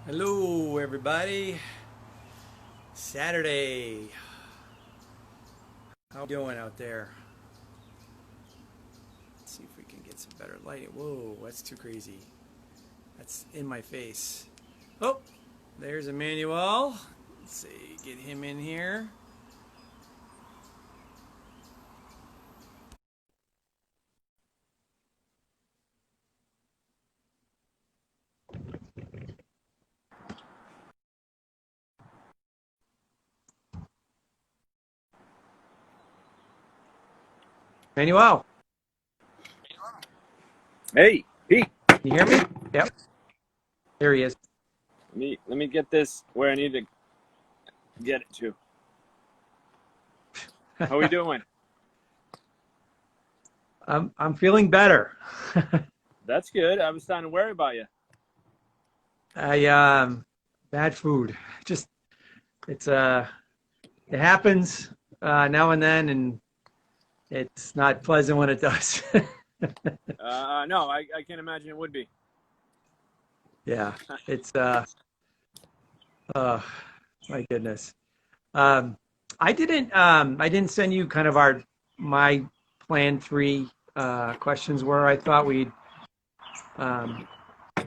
Hello, everybody. Saturday. How you doing out there? Let's see if we can get some better lighting. Whoa, that's too crazy. That's in my face. Oh, there's Emmanuel. Let's see, get him in here. Emmanuel, Hey, Pete. can you hear me? Yep, there he is. Let me get this where I need to get it to. How are we doing? I'm feeling better. That's good. I was starting to worry about you. I bad food. Just it's it happens now and then, and it's not pleasant when it does. No, I can't imagine it would be. Yeah, it's uh my goodness. Um I didn't send you kind of our my plan three questions where I thought we'd um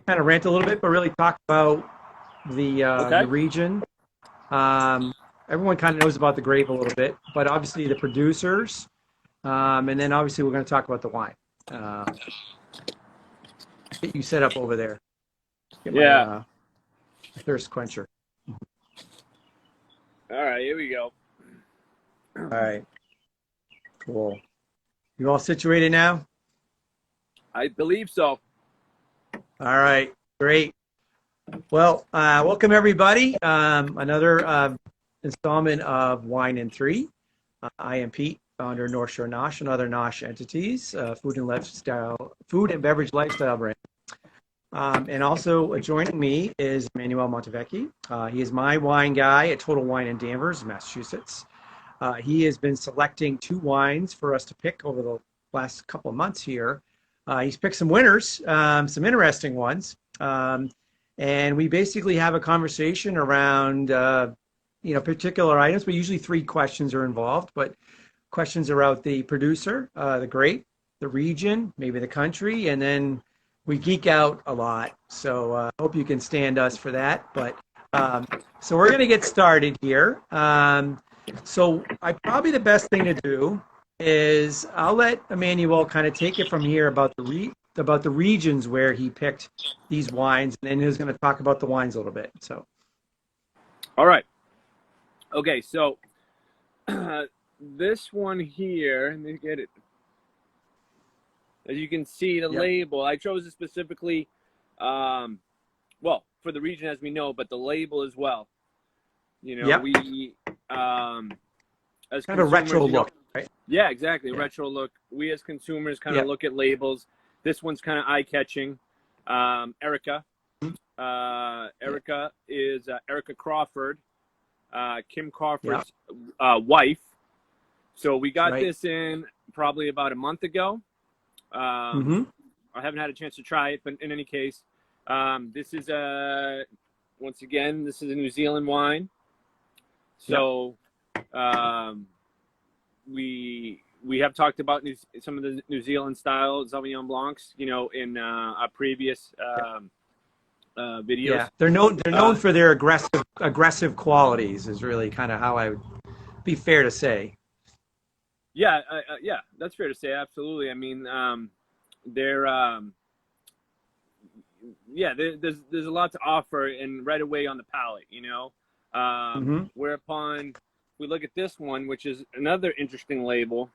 kind of rant a little bit, but really talk about the Okay. region. Um Everyone kind of knows about the grape a little bit, but obviously the producers, and then obviously we're going to talk about the wine. Get you set up over there. Get my Yeah. thirst quencher. All right. Here we go. All right, cool. You all situated now? I believe so. All right, great. Well, welcome everybody. Another installment of Wine and Three. I am Pete, founder of North Shore Nosh and other Nosh entities, food and beverage lifestyle brand. And also joining me is Manuel Montevecchi. He is my wine guy at Total Wine in Danvers, Massachusetts. He has been selecting two wines for us to pick over the last couple of months here. He's picked some winners, some interesting ones. And we basically have a conversation around, particular items, but usually three questions are involved, but questions about the producer, the grape, the region, maybe the country, and then we geek out a lot. So I hope you can stand us for that. But so we're going to get started here. So probably the best thing to do is I'll let Emmanuel kind of take it from here about about the regions where he picked these wines, and then he's going to talk about the wines a little bit. So All right. Okay. So this one here, let me get it. As you can see, the yep, label, I chose it specifically, well, for the region as we know, but the label as well. yep, We, as kind of a consumers, retro look, right? yeah, exactly. Yeah, Retro look. We as consumers kind of yep, look at labels. This one's kind of eye-catching. Erica. yep, Erica is Erica Crawford, Kim yep. Crawford's wife. So we That's got right. this in probably about a month ago. Mm-hmm. I haven't had a chance to try it, but in any case, this is once again, this is a New Zealand wine. Yep. So um, we have talked about some of the New Zealand style Sauvignon Blancs, in our previous Yeah, videos. they're known for their aggressive qualities is really kind of how I would be fair to say. Yeah, yeah, that's fair to say. Absolutely. I mean, they're yeah, there's a lot to offer, and right away on the palate, Hmm. Whereupon we look at this one, which is another interesting label.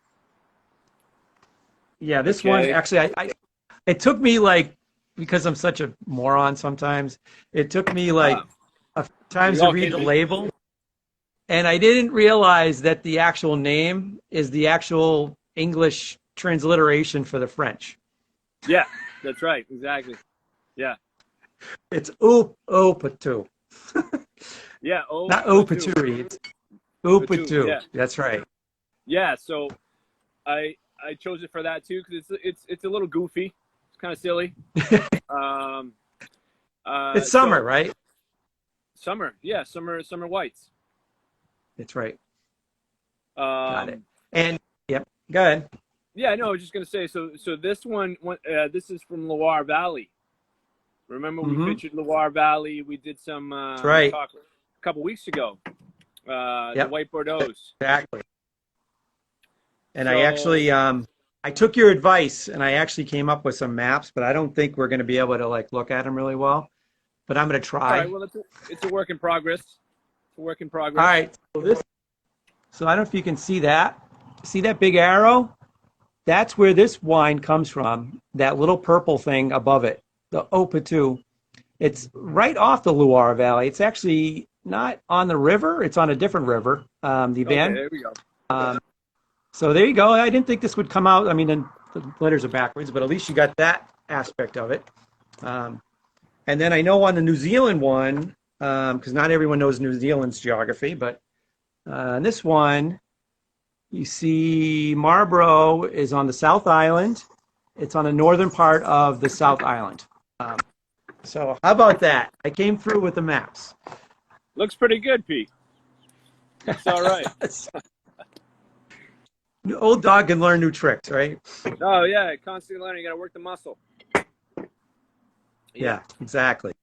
Yeah, this one Okay. actually, it took me like because I'm such a moron sometimes. It took me like Uh, a few we times to all read can the be. label, and I didn't realize that the actual name is the actual English transliteration for the French. Yeah, that's right. Exactly. Yeah. It's ou patou, Yeah. Oh, not ou Patu. paturi. It's ou Patu. patou. Yeah. That's right. Yeah. So I chose it for that too because it's a little goofy. It's kind of silly. Um. It's summer, So right? Summer, yeah, summer whites. That's right. Got it. Um, And yep, go ahead. yeah, no, I was just gonna say. So this one, this is from Loire Valley. Remember we Mm-hmm. featured Loire Valley. We did some That's right. talk a couple weeks ago. The Yep, white Bordeaux's. exactly. And I So, actually I took your advice and I actually came up with some maps, but I don't think we're going to be able to like look at them really well. But I'm going to all right. try. Well, it's a work in progress. It's a work in All progress. right. So I don't know if you can see that. See that big arrow? That's where this wine comes from. That little purple thing above it, the Opa-2. It's right off the Loire Valley. It's actually not on the river. It's on a different river, the Okay, Van. there we go. Um, so there you go. I didn't think this would come out. I mean, the letters are backwards, but at least you got that aspect of it. Um, and then I know on the New Zealand one, because not everyone knows New Zealand's geography, but this one, you see Marlborough is on the South Island. It's on the northern part of the South Island. Um, so how about that? I came through with the maps. Looks pretty good, Pete. Looks all right. Old dog can learn new tricks, right? Oh yeah, constantly learning. You got to work the muscle. Yeah, exactly.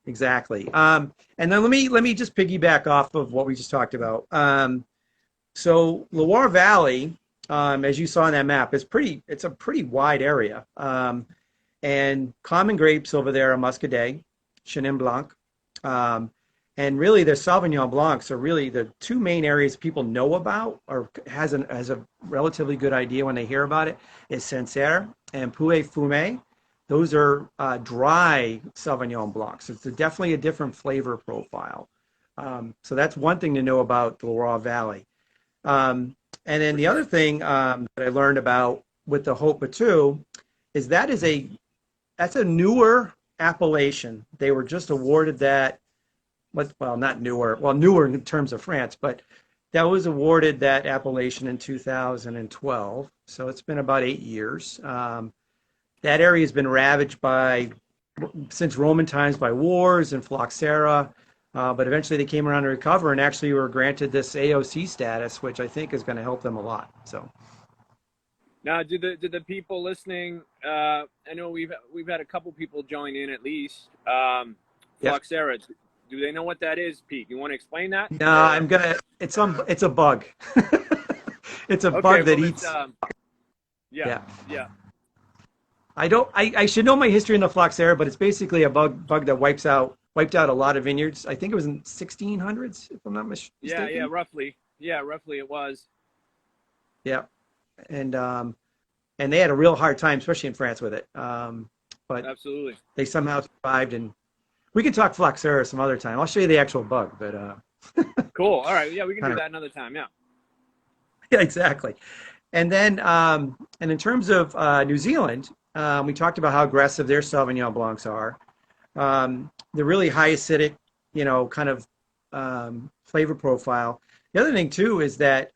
Exactly. And then let me just piggyback off of what we just talked about. So Loire Valley, as you saw on that map, it's a pretty wide area. And common grapes over there are Muscadet, Chenin Blanc, and really the Sauvignon Blancs are really the two main areas people know about or has a relatively good idea when they hear about it is Sancerre and Pouilly Fumé. Those are dry Sauvignon Blancs. It's definitely a different flavor profile. So that's one thing to know about the Loire Valley. And then the other thing that I learned about with the Hopa 2 is that's a newer appellation. They were just awarded that, well, not newer, well, newer in terms of France, but that was awarded that appellation in 2012. So it's been about 8 years. That area has been ravaged since Roman times by wars and phylloxera, but eventually they came around to recover and actually were granted this AOC status, which I think is going to help them a lot. So now, do the people listening? I know we've had a couple people join in at least. yeah, Phylloxera. Do they know what that is, Pete? You want to explain that? no, it's a bug. It's a Okay. bug that Well, eats. yeah. Yeah. I should know my history in the phylloxera, but it's basically a bug that wiped out a lot of vineyards. I think it was in 1600s, if I'm not mistaken. Yeah, roughly. Yeah, roughly it was. Yeah, and they had a real hard time, especially in France, with it. But Absolutely. they somehow survived, and we can talk phylloxera some other time. I'll show you the actual bug, but Cool. All right. Yeah, we can do that another time. Yeah. yeah, exactly. And then and in terms of New Zealand, we talked about how aggressive their Sauvignon Blancs are. The really high acidic, kind of flavor profile. The other thing too is that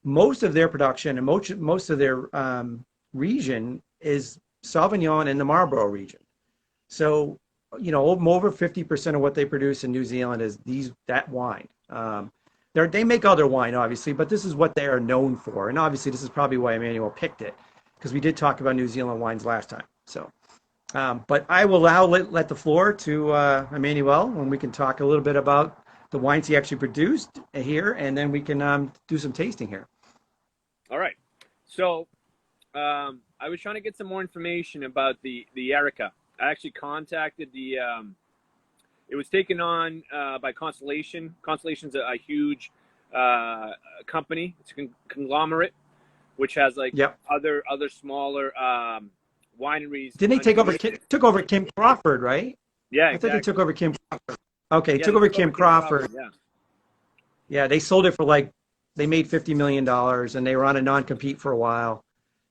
most of their production and most of their region is Sauvignon in the Marlborough region. So, over 50% of what they produce in New Zealand is that wine. They make other wine, obviously, but this is what they are known for. And obviously, this is probably why Emmanuel picked it, because we did talk about New Zealand wines last time. So, but I will now let the floor to Emmanuel, and we can talk a little bit about the wines he actually produced here, and then we can do some tasting here. All right. So I was trying to get some more information about the Erica. I actually contacted it was taken on by Constellation. Constellation's a huge company. It's a conglomerate, which has Yep. other smaller wineries. Didn't they took over Kim Crawford, right? Yeah, I thought they exactly. took over Kim Crawford. Okay, Yeah, took over Kim Crawford. Yeah. Yeah, they sold it for they made $50 million, and they were on a non-compete for a while.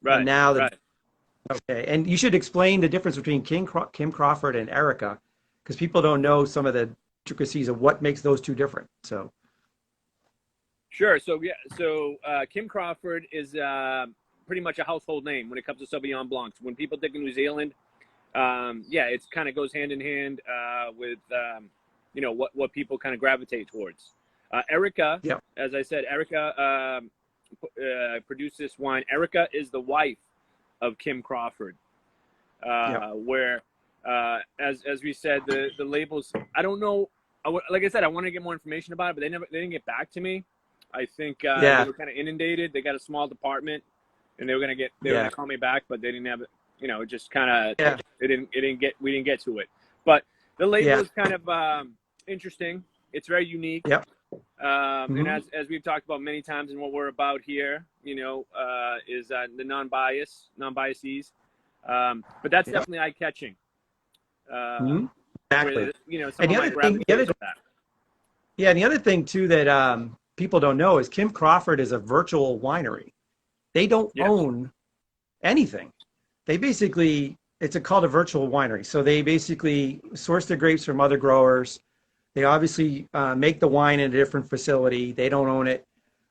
Right. And now right. Okay, and you should explain the difference between Kim Crawford and Erica, because people don't know some of the intricacies of what makes those two different. So. Sure. So Kim Crawford is pretty much a household name when it comes to Sauvignon Blancs. When people think of New Zealand, it kind of goes hand in hand with what people kind of gravitate towards. Erica, Yep. as I said, Erica produced this wine. Erica is the wife of Kim Crawford, where, as we said, the labels, I don't know. Like I said, I want to get more information about it, but they didn't get back to me. I think they were kind of inundated. They got a small department, and they were gonna call me back, but they didn't have it. It just kind of we didn't get to it. But the label is kind of interesting. It's very unique. Yep. And as we've talked about many times, and what we're about here, is the non-biases. But that's definitely eye-catching. Exactly. And the other thing too that people don't know is Kim Crawford is a virtual winery. They don't own anything. They basically, it's called a virtual winery. So they basically source their grapes from other growers. They obviously make the wine in a different facility. They don't own it.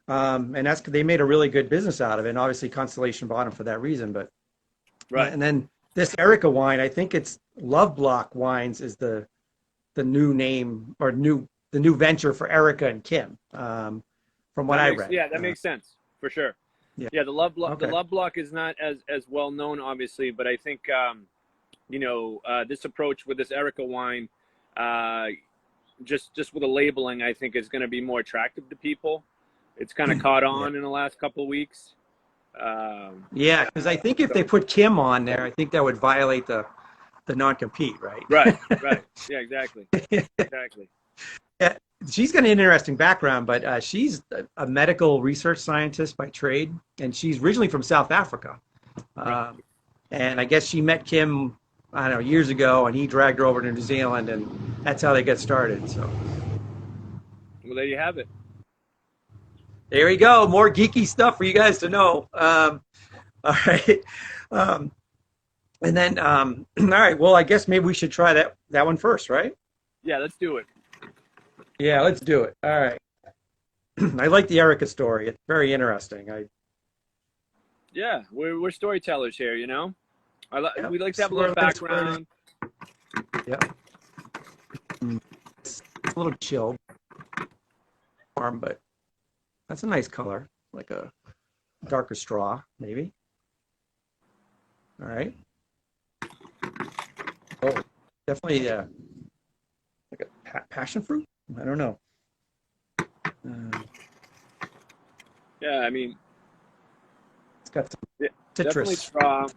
And they made a really good business out of it. And obviously Constellation bought them for that reason. But and then this Erica wine, I think it's Love Block Wines is the new name or the new venture for Erica and Kim. From what I read. Yeah, that makes sense for sure. Yeah, the Love Block. Okay. The Love Block is not as well known, obviously, but I think this approach with this Erica wine, just with the labeling, I think is going to be more attractive to people. It's kind of caught on in the last couple of weeks. Because I think if they put Kim on there, I think that would violate the non-compete, right? Right. Yeah, exactly. Exactly. Yeah, she's got an interesting background, but she's a medical research scientist by trade, and she's originally from South Africa. And I guess she met Kim, I don't know, years ago, and he dragged her over to New Zealand, and that's how they got started. So, well, there you have it. There you go. More geeky stuff for you guys to know. All right. And then, all right. Well, I guess maybe we should try that one first, right? Yeah, let's do it. Yeah, let's do it. All right. I like the Erica story. It's very interesting. Yeah, we're storytellers here, we like to have a little background. Yeah. It's a little chilled, warm, but that's a nice color, like a darker straw, maybe. All right. Oh, definitely like a passion fruit. I don't know. Yeah, I mean, it's got some definitely citrus. straw.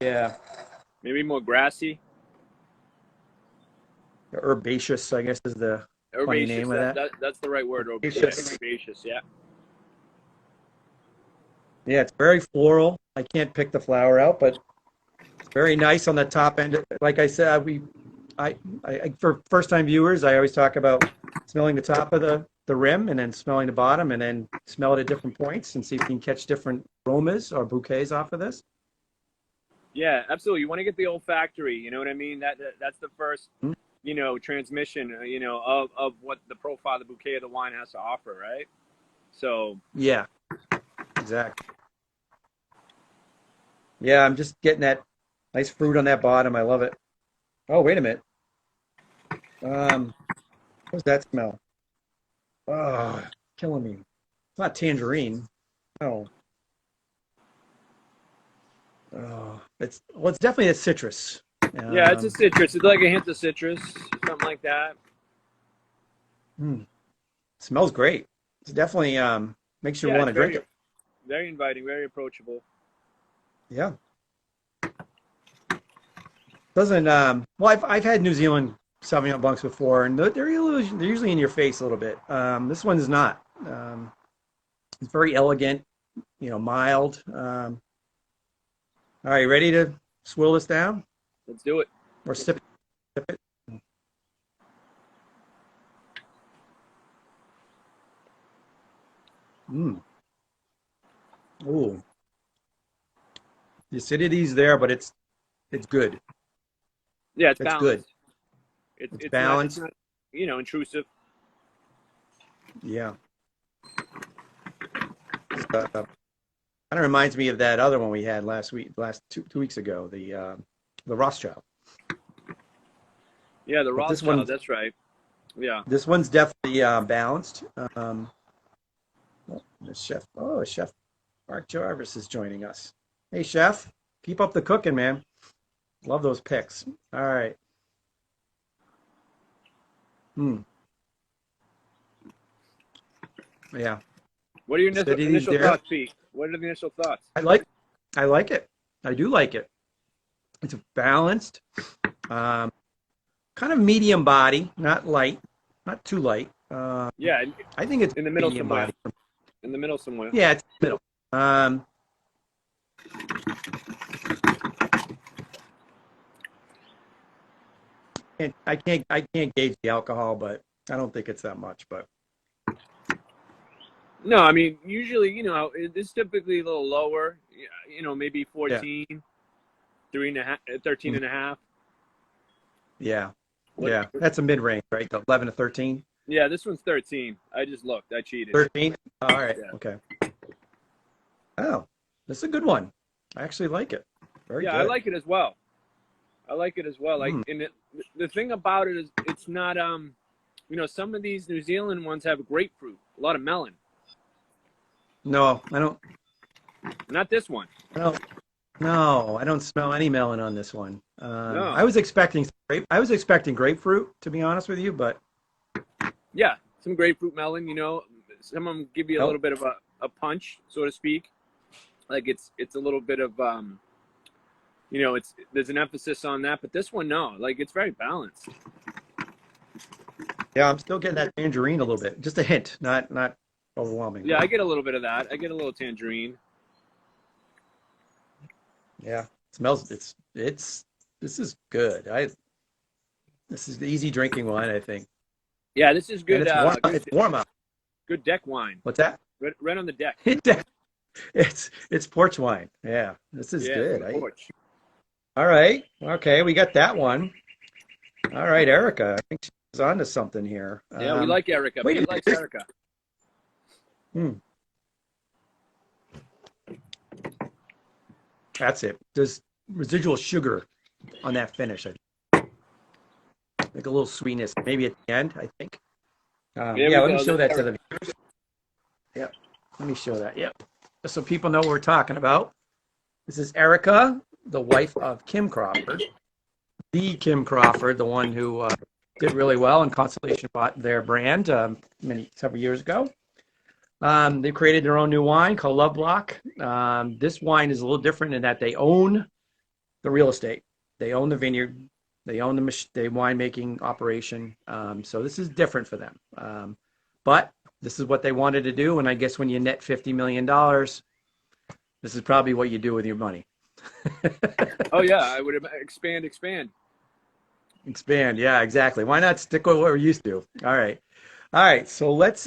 Yeah. Maybe more grassy. Herbaceous, I guess, is the funny name of that. That's the right word. Herbaceous. Herbaceous, yeah. Yeah, it's very floral. I can't pick the flower out, but it's very nice on the top end. Like I said, I for first-time viewers, I always talk about smelling the top of the rim and then smelling the bottom and then smell it at different points and see if you can catch different aromas or bouquets off of this. Yeah, absolutely. You want to get the olfactory, you know what I mean? That's the first, transmission, of what the profile, the bouquet of the wine has to offer, right? So. Yeah, exactly. Yeah, I'm just getting that nice fruit on that bottom. I love it. Oh, wait a minute. What's that smell? Oh, killing me. It's not tangerine. No. Oh, it's definitely a citrus. Yeah, it's a citrus. It's like a hint of citrus, something like that. Smells great. It's definitely makes you want to drink it. Very inviting, very approachable. Yeah. Doesn't well, I've had New Zealand Sauvignon Blancs before, and they're usually in your face a little bit. This one is not. It's very elegant, mild. All right, ready to swill this down? Let's do it. Or sip it. Ooh. The acidity's there, but it's good. Yeah, it's balanced. Good. It's balanced. Not, intrusive. Yeah. Kind of reminds me of that other one we had last two weeks ago, the Rothschild. Yeah, the But raw style. That's right. Yeah. this one's definitely balanced. The Chef Mark Jarvis is joining us. Hey, Chef, keep up the cooking, man. Love those picks. All right. Hmm. Yeah. What are your Acidity's initial there. thoughts, Pete? What are the initial thoughts? I like I like it. I do like it. It's balanced, um, kind of medium body, not light, not too light. Yeah, I think it's in the middle medium somewhere. body. In the middle somewhere. Yeah, it's middle. Um, and I can't gauge the alcohol, but I don't think it's that much. But No, I mean, usually, it's typically a little lower, maybe yeah, 14, 3.5, 13 mhm, and a half. yeah, What? yeah. That's a mid range, right? The 11 to 13. Yeah, this one's 13. I just looked. I cheated. 13. All right. Yeah. Okay. Oh, this is a good one. I actually like it. Very Yeah, I good. like it as well. I like it as well. Like, Mm. and the thing about it is it's not, some of these New Zealand ones have grapefruit, a lot of melon. No, I don't. Not this one. I don't. No, I don't smell any melon on this one. No. I was expecting I was expecting grapefruit, to be honest with you, but Yeah, some grapefruit melon, some of them give you a nope. little bit of a punch, so to speak. Like it's a little bit of there's an emphasis on that, but this one no, like it's very balanced. Yeah, I'm still getting that tangerine a little bit, just a hint, not overwhelming. Yeah, I get a little bit of that. I get a little tangerine. Yeah, it smells. This is good. This is the easy drinking wine, I think, Yeah, this is and good. It's warm out. Good deck wine. What's that? Right on the deck. It's porch wine. Yeah, this is Yeah, good. from the porch. All right. Okay, we got that one. All right, Erica. I think she's on to something here. Yeah, we like Erica. Wait a Pete likes minute. Erica. Hmm, that's it. There's residual sugar on that finish. Like a little sweetness, maybe at the end, I think. There Yeah, we let me go. show That's that to Erica. the viewers. Yep, let me show that. Yep. Just so people know what we're talking about. This is Erica, the wife of Kim Crawford. The Kim Crawford, the one who did really well, and Constellation bought their brand several years ago. They created their own new wine called Love Block. This wine is a little different in that they own the real estate. They own the vineyard. They own the winemaking operation. So this is different for them. But this is what they wanted to do. And I guess when you net $50 million, this is probably what you do with your money. Oh yeah, I would expand. Expand. Yeah, exactly. Why not stick with what we're used to? All right. All right. So let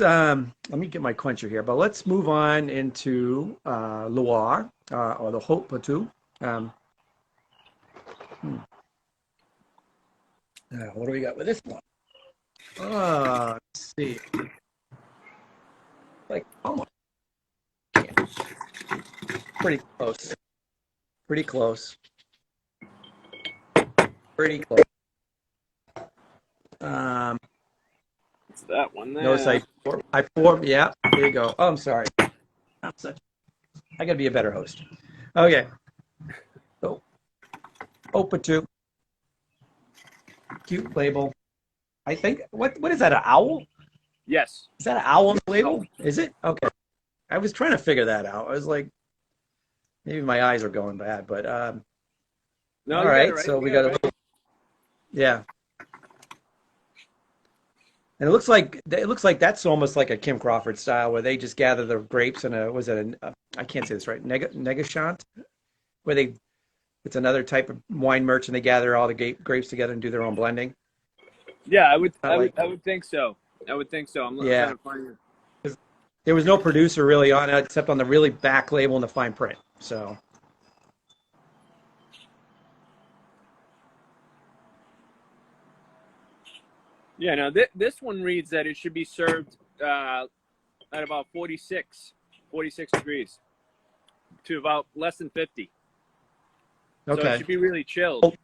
me get my quencher here, but let's move on into Loire or the Haute Plateau. What do we got with this one? Let's see. Like almost. Yeah. Pretty close. Pretty close. Pretty close. It's that one there. Notice I poured. Yeah, there you go. Oh, I'm sorry. I gotta be a better host. Okay. So, Haute Plateau. Cute label. I think what is that? An owl? Yes. Is that an owl on the label? Is it? Okay. I was trying to figure that out. I was like, maybe my eyes are going bad, but No, all you got right. it right. So You we got got it a right. little, yeah. And it looks like that's almost like a Kim Crawford style, where they just gather the grapes in I can't say this right, negociant, where it's another type of wine merchant. They gather all the grapes together and do their own blending. Yeah, I would Not think so. I would think so. I'm Yeah. trying to find it. There was no producer really on it except on the really back label and the fine print. So Yeah, no, this one reads that it should be served at about 46 degrees to about less than 50. So it okay. should be really chilled.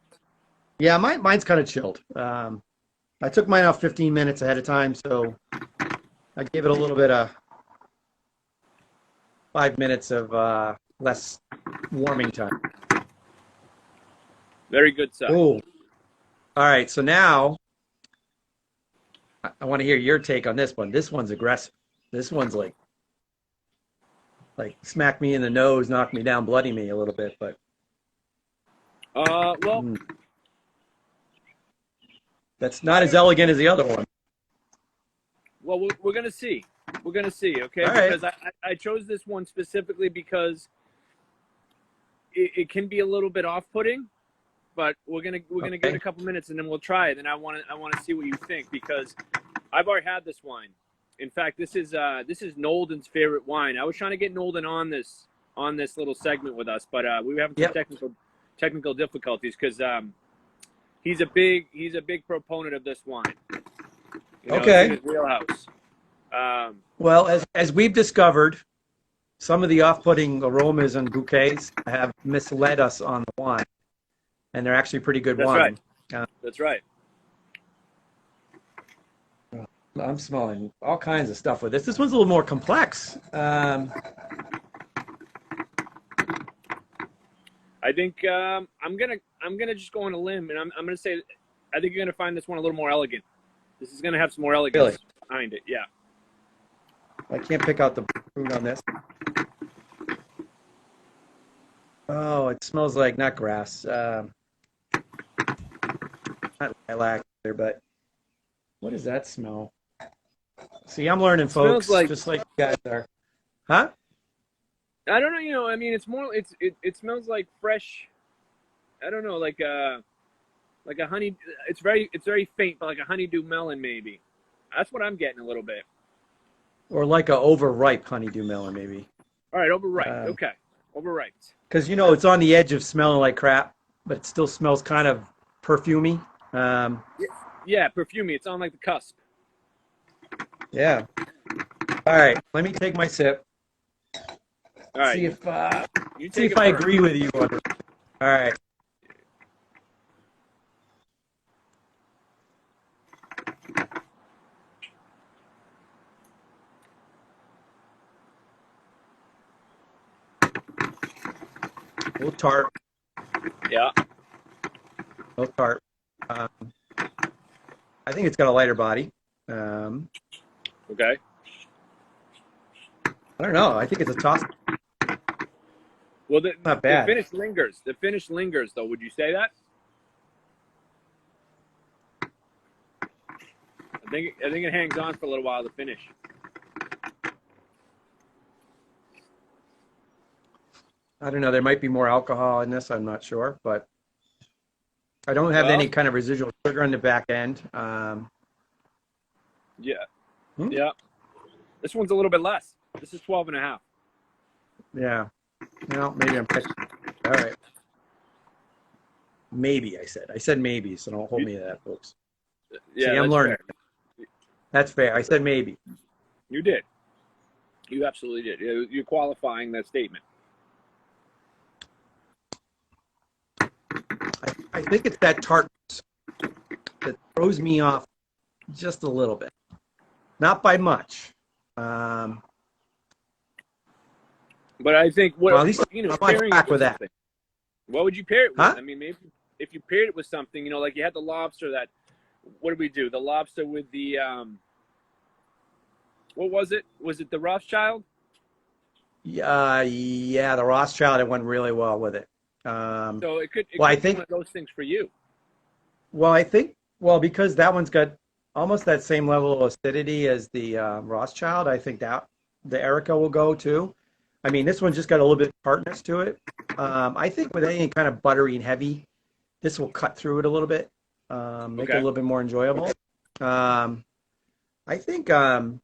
Yeah, mine's kind of chilled. I took mine off 15 minutes ahead of time, so I gave it a little bit of 5 minutes of less warming time. Very good stuff. Cool. All right, so now I want to hear your take on this one. This one's aggressive. This one's like smack me in the nose, knock me down, bloody me a little bit, but Well, that's not as elegant as the other one. well, we're gonna see. We're gonna see, okay? All right. Because I chose this one specifically because it can be a little bit off-putting, but we're gonna give it a couple minutes and then we'll try it. And I want to see what you think because I've already had this wine. In fact, this is Nolden's favorite wine. I was trying to get Nolden on this little segment with us, but we were having some technical difficulties because he's a big proponent of this wine. You know, Okay. it's in his wheelhouse. Well, as we've discovered, some of the off-putting aromas and bouquets have misled us on the wine, and they're actually pretty good That's wine. right. That's right. I'm smelling all kinds of stuff with this. This one's a little more complex. I think I'm gonna just go on a limb, and I'm gonna say I think you're gonna find this one a little more elegant. This is gonna have some more elegance behind it. Yeah. I can't pick out the fruit on this. Oh, it smells like not grass, not lilac either, but what does that smell? See, I'm learning, folks, just like you guys are. Huh? I don't know. You know, I mean, it's more. It smells like fresh. I don't know, like a honey. It's very faint, but like a honeydew melon, maybe. That's what I'm getting a little bit. Or like a overripe honeydew melon, maybe. All right, overripe. Okay, overripe. Because, you know, it's on the edge of smelling like crap, but it still smells kind of perfumey. Yeah, perfumey. It's on like the cusp. Yeah. All right, let me take my sip. All right. See if I first. agree with you on it. All right. A little tart. Yeah. A little tart. I think it's got a lighter body. Okay. I don't know. I think it's a toss. Well, Not bad. The finish lingers. The finish lingers, though. Would you say that? I think it hangs on for a little while to finish. I don't know. There might be more alcohol in this. I'm not sure, but I don't have any kind of residual sugar on the back end. Yeah. Yeah. This one's a little bit less. This is 12 and a half. Yeah. Well, maybe I'm picking. All right. Maybe I said maybe, so don't hold me to that, folks. Yeah, see, I'm learning. Fair. That's fair. I said maybe. You did. You absolutely did. You're qualifying that statement. I think it's that tartness that throws me off just a little bit. Not by much. But I think well, at least pairing back with that. What would you pair it with? Huh? I mean, maybe if you paired it with something, like you had the lobster. What did we do? The lobster with the what was it? Was it the Rothschild? Yeah, the Rothschild. It went really well with it. So it could be I think one of those things for you. Well, I think because that one's got almost that same level of acidity as the Rothschild. I think that the Erica will go too. I mean, this one's just got a little bit of tartness to it. I think with anything kind of buttery and heavy, this will cut through it a little bit, make it a little bit more enjoyable. I think I'd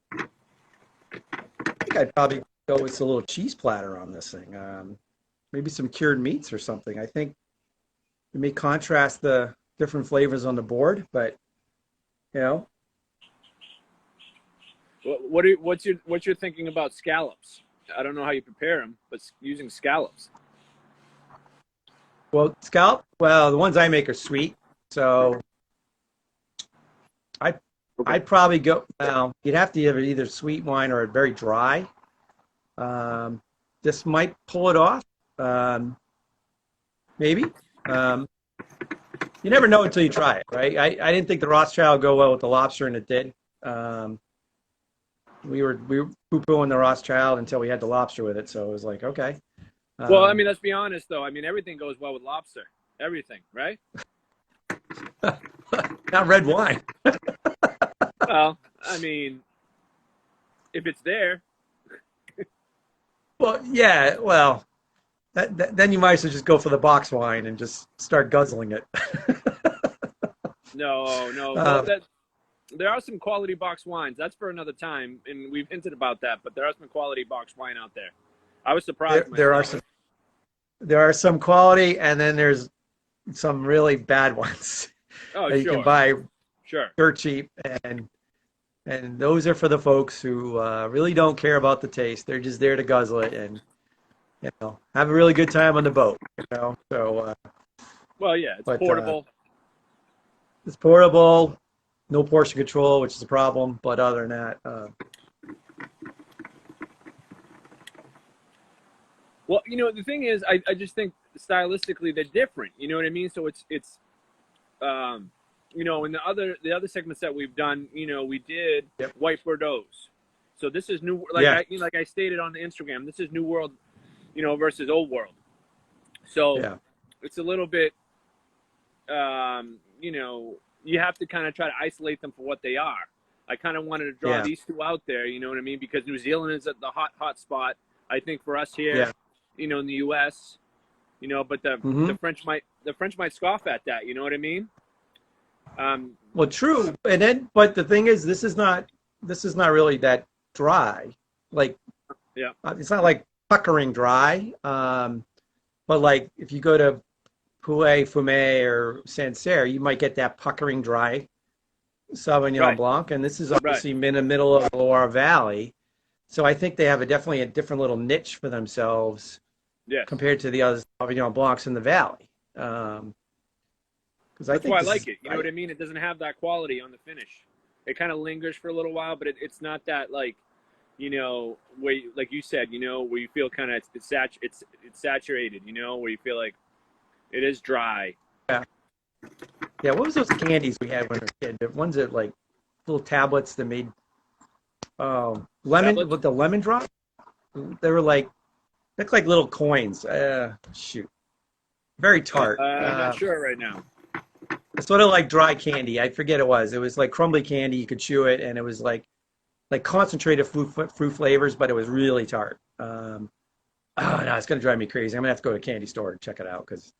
probably go with a little cheese platter on this thing. Maybe some cured meats or something. I think it may contrast the different flavors on the board, but What's your thinking about scallops? I don't know how you prepare them, but using scallops. Well, the ones I make are sweet, so I Okay. I'd probably go. Well, you'd have to have either sweet wine or a very dry. Um, this might pull it off. Um, maybe. Um, you never know until you try it, right? I didn't think the Rothschild would go well with the lobster, and it did. We were poo-pooing the Rothschild until we had the lobster with it, so it was like, okay. Well, I Um, mean, let's be honest though. I mean, everything goes well with lobster. Everything, right? not red wine. Well, I mean, if it's there. Well, yeah. Well, then you might as well just go for the box wine and just start guzzling it. No, no. Well, um, that there are some quality box wines. That's for another time, and we've hinted about that. But there are some quality box wine out there. I was surprised there are myself. some quality, and then there's some really bad ones Oh, that you can sure, buy sure. dirt cheap, and those are for the folks who really don't care about the taste. They're just there to guzzle it and have a really good time on the boat. So Well, yeah, it's but portable. it's portable, no portion control, which is a problem. But other than that, Well, the thing is, I just think stylistically they're different. You know what I mean? So it's um, in the other segments that we've done, we did yep. white Bordeaux's. So this is new, Yeah, like I stated on the Instagram. This is New World, versus Old World. So yeah, it's a little bit, you have to kind of try to isolate them for what they are. I kind of wanted to draw yeah, these two out there. You know what I mean? Because New Zealand is at the hot spot. I think for us here, yeah. in the U.S. But the Hmm. French might scoff at that. You know what I mean? Well, true. And then, but the thing is, this is not really that dry. Like, Yeah. it's not like puckering dry. But like if you go to Poulet, Fumé, or Sancerre, you might get that puckering dry Sauvignon Right. Blanc. And this is Right. obviously in the middle of the Loire Valley. So I think they have definitely a different little niche for themselves Yes. compared to the other Sauvignon Blancs in the valley. Because I That's think why I this like is, it. You know what I mean? It doesn't have that quality on the finish. It kind of lingers for a little while, but it's not that like, where like you said, where you feel kind of it's saturated. Where you feel like it is dry. yeah. Yeah, what was those candies we had when we were a kid? The ones that like little tablets that made lemon Tablets. with the lemon drop. They were like looked like little coins. Shoot, very tart. I'm not sure right now. Sort of like dry candy. I forget it was. It was like crumbly candy. You could chew it, and it was like concentrated fruit flavors, but it was really tart. Oh no, it's gonna drive me crazy. I'm gonna have to go to a candy store and check it out because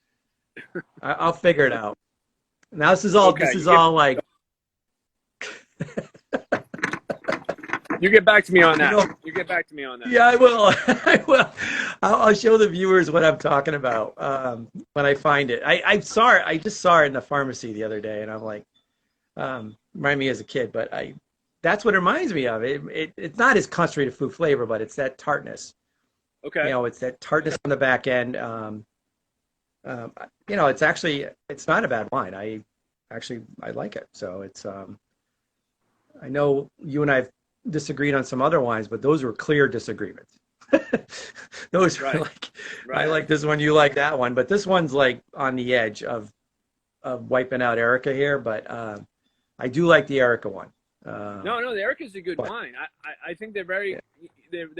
I'll figure it out. Now this is all Okay, like you get back to me on that. you know, You get back to me on that. yeah, I will. I will. I'll show the viewers what I'm talking about when I find it. I saw it. I just saw it in the pharmacy the other day, and I'm like, remind me as a kid. But that's what it reminds me of. It's not as concentrated food flavor, but it's that tartness. Okay. It's that tartness on the back end. It's not a bad wine. I like it. So it's I know you and I have disagreed on some other wines, but those were clear disagreements. Those were Right. like, I Right. like this one, you like that one, but this one's like on the edge of wiping out Erica here. But I do like the Erica one. No, the Erica's a good but wine. I think they're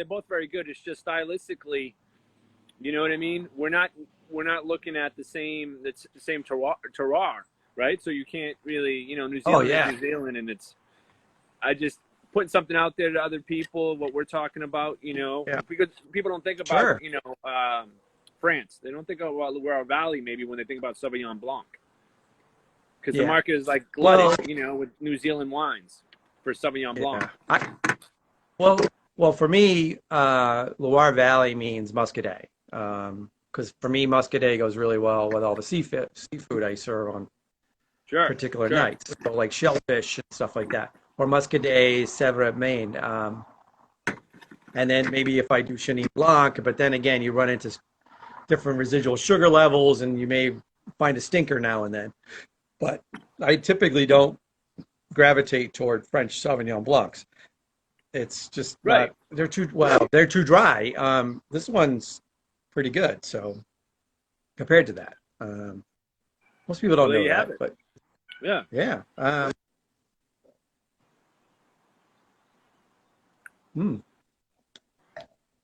both very good. It's just stylistically, you know what I mean? We're not looking at the same terroir, right? So you can't really, New oh Zealand is yeah, New Zealand, and I just putting something out there to other people what we're talking about, yeah, because people don't think about, sure, France. They don't think about Loire Valley maybe when they think about Sauvignon Blanc, because the yeah. market is like Well, glutted, with New Zealand wines for Sauvignon Blanc. yeah. Well, for me, Loire Valley means Muscadet. Because for me, Muscadet goes really well with all the seafood I serve on Sure, particular sure. nights, so like shellfish and stuff like that, or Muscadet, Sèvres, Maine. And then maybe if I do Chenin Blanc, but then again, you run into different residual sugar levels, and you may find a stinker now and then. But I typically don't gravitate toward French Sauvignon Blancs. It's just Right. not, they're too dry. This one's pretty good. So compared to that, most people Well, don't there know you have that, it. but Yeah. yeah. Hmm.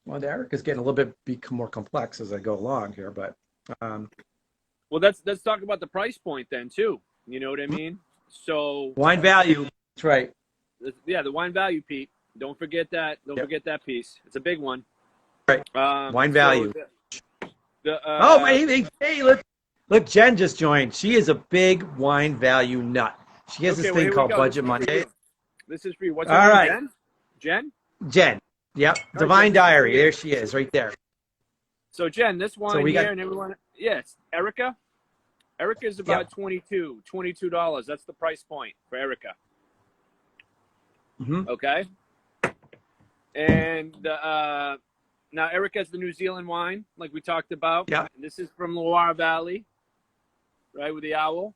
Well, the Eric is getting a little bit more complex as I go along here, but um, Well, let's talk about the price point then too. You know what I mean? So, wine value. That's right. yeah, the wine value, Pete. Don't forget that. Don't Yep. forget that piece. It's a big one. Right. Wine So value. the Oh, hey, look, Jen just joined. She is a big wine value nut. She has this okay. Well, thing here we called go. This Budget is for Monday. you. This is for you. What's her All name? right, Jen. Jen. Jen. Yep, All right, Jen. Divine This is for Diary. you. There she is, right there. So, Jen, this So wine we here got, and everyone. Yes, Erica. Erica is yep. about $22. That's the price point for Erica. Hmm. Okay. And now Erica's the New Zealand wine, like we talked about. Yep, And this is from Loire Valley, right, with the owl.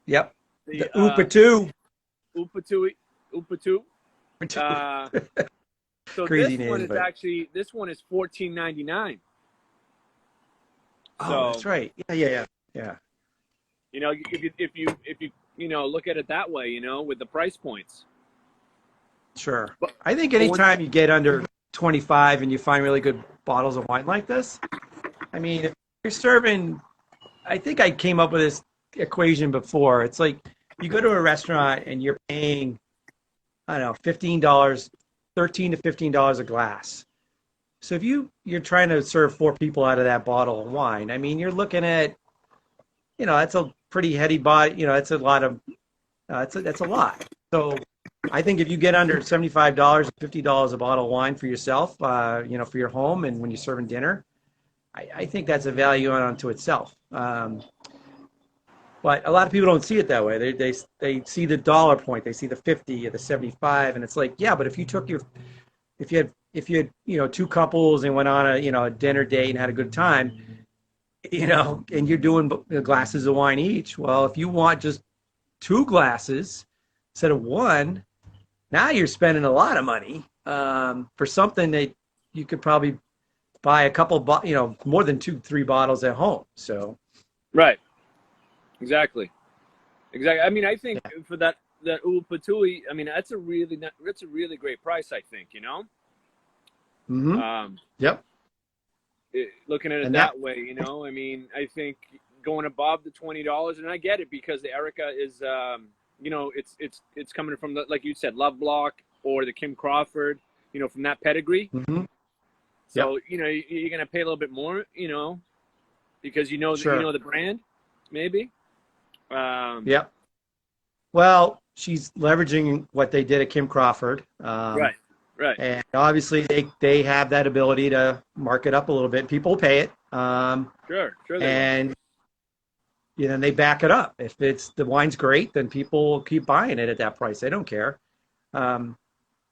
yep. The The Upatu. Upatui, Upatu. Uh, so Crazy this one name, is but actually $14.99. oh, So that's right. Yeah. you know, if you look at it that way, with the price points. Sure. But, I think but when, anytime you get under 25 and you find really good bottles of wine like this, I mean, if you're serving, I think I came up with this equation before. It's like you go to a restaurant and you're paying, I don't know, $15, $13 to $15 a glass. So if you're trying to serve four people out of that bottle of wine, I mean, you're looking at, that's a pretty heady body, that's a lot of, that's a lot. So I think if you get under $75, $50 a bottle of wine for yourself, for your home and when you're serving dinner, I think that's a value unto itself. But a lot of people don't see it that way. They see the dollar point. They see the 50 or the 75, and it's like, yeah, but if you had two couples and went on a dinner date and had a good time, and you're doing glasses of wine each. Well, if you want just two glasses instead of one, now you're spending a lot of money for something that you could probably buy a couple, more than 2, 3 bottles at home. So, right, exactly. I mean, I think yeah. for that Upatui, I mean, that's a really great price. I think Mm-hmm. Um, Yep. looking at it And that way, I mean, I think going above the $20, and I get it because the Erica is, it's coming from like you said, Love Block or the Kim Crawford, from that pedigree. mm-hmm. So Yep. you're gonna pay a little bit more, because Sure. the brand, maybe. Yep. Well, she's leveraging what they did at Kim Crawford. Right, right, And obviously they have that ability to mark it up a little bit. People pay it. sure they will. And they back it up. If the wine's great, then people will keep buying it at that price. They don't care. Um,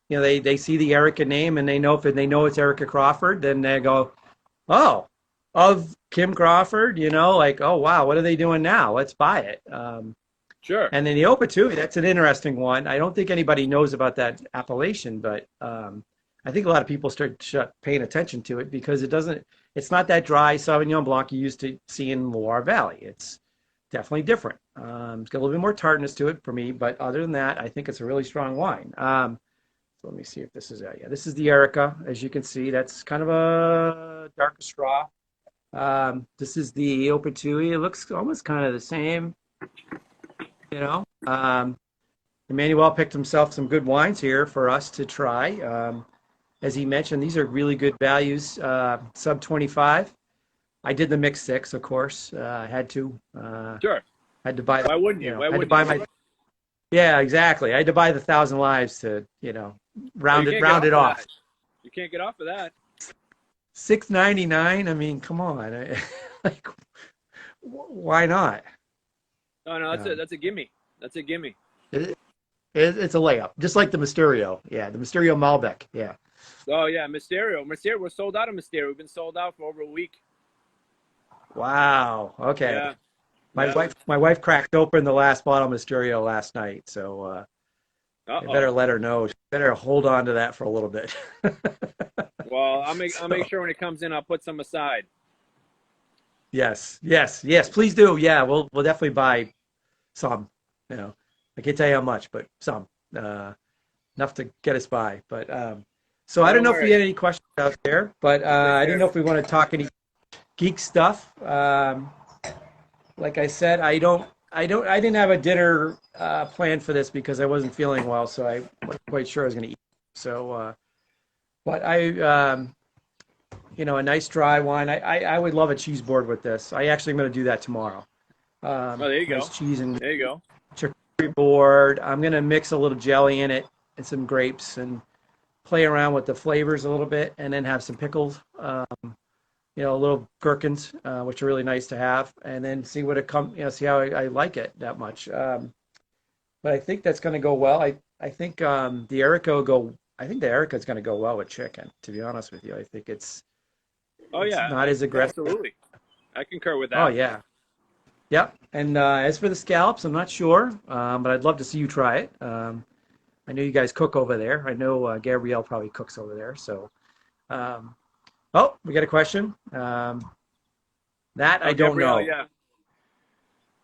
they see the Erica name and they know if they know it's Erica Crawford, then they go, oh, of Kim Crawford, like, oh wow, what are they doing now? Let's buy it. Sure. And then the Opatui, that's an interesting one. I don't think anybody knows about that appellation, but I think a lot of people start paying attention to it because it's not that dry Sauvignon Blanc you used to see in Loire Valley. It's definitely different. It's got a little bit more tartness to it for me, but other than that, I think it's a really strong wine. So let me see if this is it. Yeah, this is the Erica. As you can see, that's kind of a darker straw. This is the Opatui. It looks almost kind of the same. Emmanuel picked himself some good wines here for us to try. As he mentioned, these are really good values, sub 25. I did the mix 6, of course. I had to. Sure. Had to buy. Why wouldn't you? Why had to wouldn't buy you? my. Yeah, exactly. I had to buy the 1,000 lives to, round it off. That. You can't get off of that. $6.99. I mean, come on. Like, why not? No, that's a gimme. That's a gimme. It's a layup, just like the Mysterio. Yeah, the Mysterio Malbec. Yeah. Oh yeah, Mysterio. We're sold out of Mysterio. We've been sold out for over a week. Wow. Okay. Yeah. My wife cracked open the last bottle of Mysterio last night, so I better let her know. She better hold on to that for a little bit. Well, I'll make sure when it comes in, I'll put some aside. Yes, please do. Yeah, we'll definitely buy some. You know, I can't tell you how much, but some. Enough to get us by. But so I don't know if you had any questions out there, but I didn't know if we want to talk any geek stuff. Like I said, I didn't have a dinner planned for this because I wasn't feeling well, so I wasn't quite sure I was going to eat. So, but a nice dry wine. I would love a cheese board with this. I actually am going to do that tomorrow. There you nice go. Cheese and there you go. charcuterie board. I'm going to mix a little jelly in it and some grapes and play around with the flavors a little bit, and then have some pickles. Little gherkins, which are really nice to have, and then see what it comes. See how I like it that much. But I think that's going to go well. I think the Erica will go. I think the Erica is going to go well with chicken. To be honest with you, I think it's. Oh yeah, not as aggressive. Absolutely, I concur with that. Oh yeah, yep. And as for the scallops, I'm not sure, but I'd love to see you try it. I know you guys cook over there. I know Gabrielle probably cooks over there. So, oh, we got a question. That I don't know. Yeah.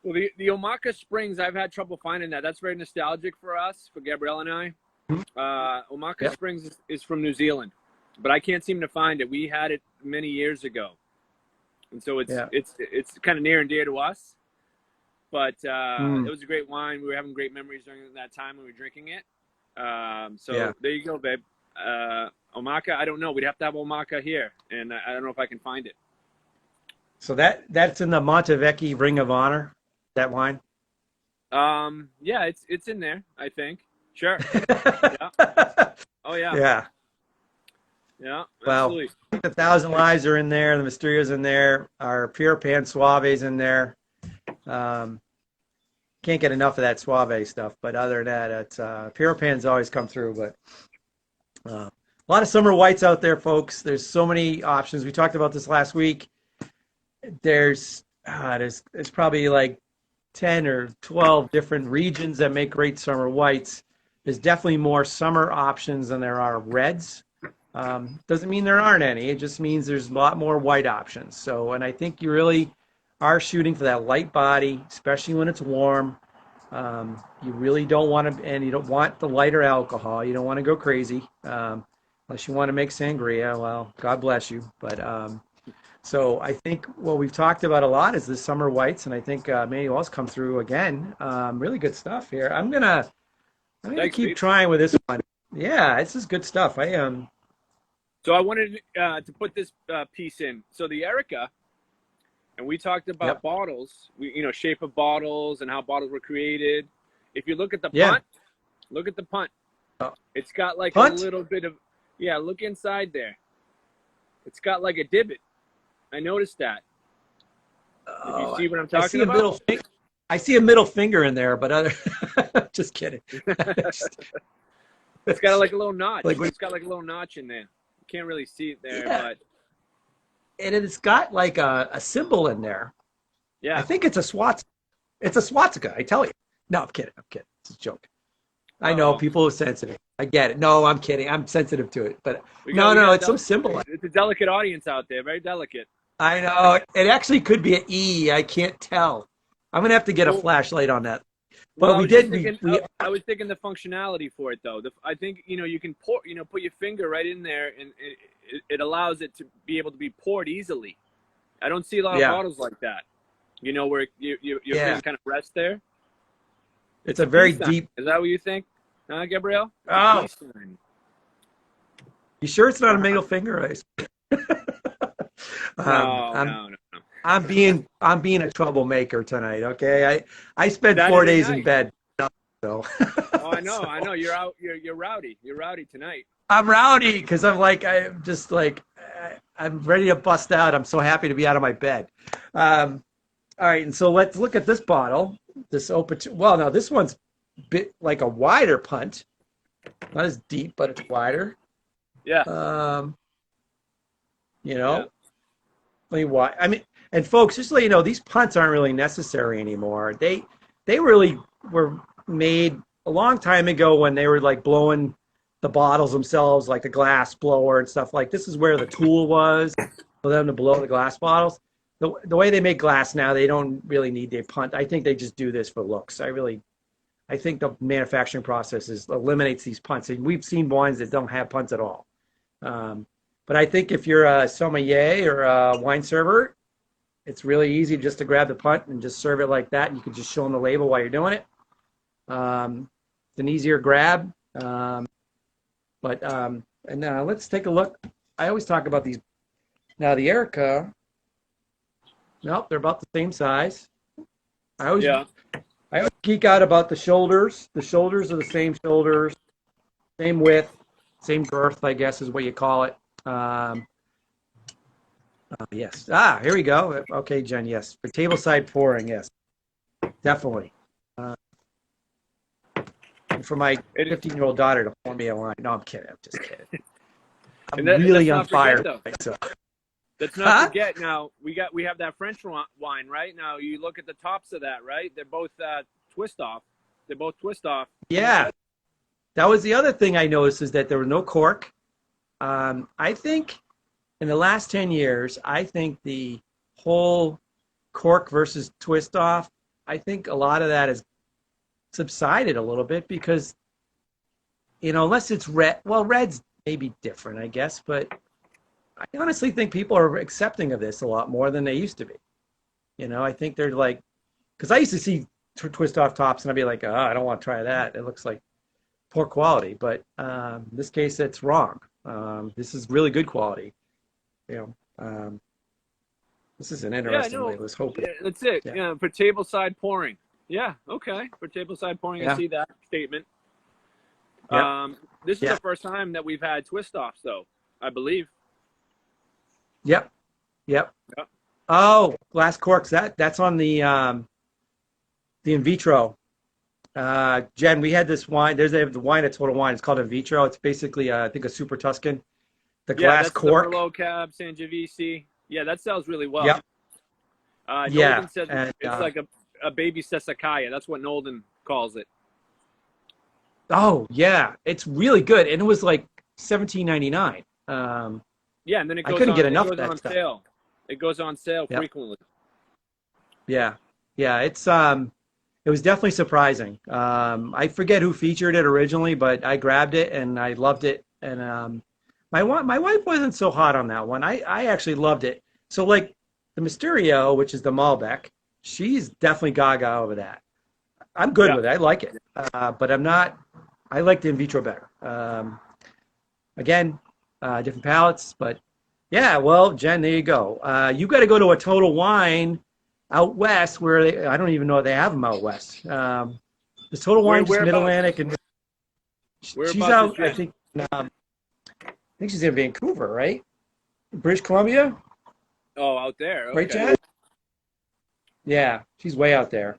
Well, the Omaka Springs, I've had trouble finding that. That's very nostalgic for us, for Gabrielle and I. Omaka Springs is from New Zealand, but I can't seem to find it. We had it many years ago, and so it's kind of near and dear to us. But it was a great wine. We were having great memories during that time when we were drinking it. There you go, babe. Omaka, I don't know. We'd have to have Omaka here, and I don't know if I can find it. So that's in the Montevecchi Ring of Honor, that wine? Yeah, it's in there, I think. Sure. Yeah. Oh yeah. Yeah. Yeah. Well, absolutely. 1,000 Lives are in there. The Mysterios in there. Our Pure Pan Suave's in there. Can't get enough of that Suave stuff. But other than that, it's Pure Pan's always come through. But a lot of summer whites out there, folks. There's so many options. We talked about this last week. There's probably like 10 or 12 different regions that make great summer whites. There's definitely more summer options than there are reds. Doesn't mean there aren't any. It just means there's a lot more white options. So, and I think you really are shooting for that light body, especially when it's warm. You really don't want to, and you don't want the lighter alcohol. You don't want to go crazy unless you want to make sangria. Well, God bless you. But so I think what we've talked about a lot is the summer whites, and I think Manuel's come through again. Really good stuff here. I'm gonna keep trying with this one. Yeah, this is good stuff. So I wanted to put this piece in. So the Erica, and we talked about bottles, shape of bottles and how bottles were created. If you look at the punt, look at the punt. It's got like a little bit of, look inside there. It's got like a divot. I noticed that. Did you see what I'm talking about? I see a middle finger in there, but just kidding. It's got like a little notch. It's got like a little notch in there. You can't really see it there, but. And it's got like a symbol in there. Yeah. I think it's a swastika. It's a swastika, I tell you. No, I'm kidding. It's a joke. I know people are sensitive. I get it. No, I'm kidding. I'm sensitive to it. But it's some symbol. It's a delicate audience out there. Very delicate. I know. It actually could be an E. I can't tell. I'm going to have to get a flashlight on that. But I was thinking the functionality for it, though. I think, you can pour, put your finger right in there, and it allows it to be able to be poured easily. I don't see a lot of bottles like that, where your finger kind of rests there. It's a very deep. Is that what you think, Gabrielle? Oh. You sure it's not a middle finger? No. I'm being a troublemaker tonight. Okay, I spent 4 days in bed. So. Oh, I know. You're out. You're rowdy. You're rowdy tonight. I'm rowdy because I'm ready to bust out. I'm so happy to be out of my bed. All right, and so let's look at this bottle. This open. Now this one's a bit like a wider punt, not as deep, but it's wider. Yeah. Yeah. why. I mean, and folks, just to let you know, these punts aren't really necessary anymore. They really were made a long time ago when they were like blowing the bottles themselves, like the glass blower and stuff. Like this is where the tool was for them to blow the glass bottles. The way they make glass now, they don't really need the punt. I think they just do this for looks. I think the manufacturing process eliminates these punts. And we've seen wines that don't have punts at all. But I think if you're a sommelier or a wine server, it's really easy just to grab the punt and just serve it like that. You can just show them the label while you're doing it. It's an easier grab. And let's take a look. I always talk about these. Now the Erica, nope, they're about the same size. I always geek out about the shoulders. The shoulders are the same shoulders, same width, same girth, I guess is what you call it. Yes. Here we go. Okay, Jen, yes. For tableside pouring, yes. Definitely. And for my 15-year-old daughter to pour me a wine. No, I'm kidding. I'm just kidding. I'm really on fire. Let's not forget now, we have that French wine, right? Now, you look at the tops of that, right? They're both twist off. They're both twist off. Yeah. That was the other thing I noticed is that there was no cork. I think in the last 10 years, I think the whole cork versus twist off, I think a lot of that has subsided a little bit because, unless it's red, well, red's maybe different, I guess, but I honestly think people are accepting of this a lot more than they used to be. I think they're like, because I used to see twist off tops and I'd be like, oh, I don't want to try that. It looks like poor quality, but in this case, it's wrong. This is really good quality. This is an interesting way. Let's hope. Yeah, that's it. Yeah. For tableside pouring. Yeah. Okay. For tableside pouring, I see that statement. Yep. This is the first time that we've had twist offs, though, I believe. Yep. Oh, glass corks. That's on the in vitro. Jen, we had this wine. There's the wine at Total Wine. It's called in vitro. It's basically, I think, a Super Tuscan. The glass cork. The Merlot Cab, Sangiovese. Yeah, that sells really well. Yep. Nolden says it's like a baby Sassicaia. That's what Nolden calls it. Oh yeah, it's really good, and it was like $17.99. Yeah, and then it goes I couldn't on, get enough it of goes that on stuff. sale. It goes on sale frequently. Yeah. It's it was definitely surprising. I forget who featured it originally, but I grabbed it and I loved it. And my wife wasn't so hot on that one. I actually loved it. So like the Mysterio, which is the Malbec, she's definitely gaga over that. I'm good with it. I like it, but I'm not. I like the in vitro better. Again, different palates, but yeah. Well, Jen, there you go. You got to go to a Total Wine out west where I don't even know if they have them out west. The Total Wine just Mid-Atlantic, and she's out. I think she's in Vancouver, right? British Columbia. Oh, out there. Okay. Right, Jen? Yeah, she's way out there.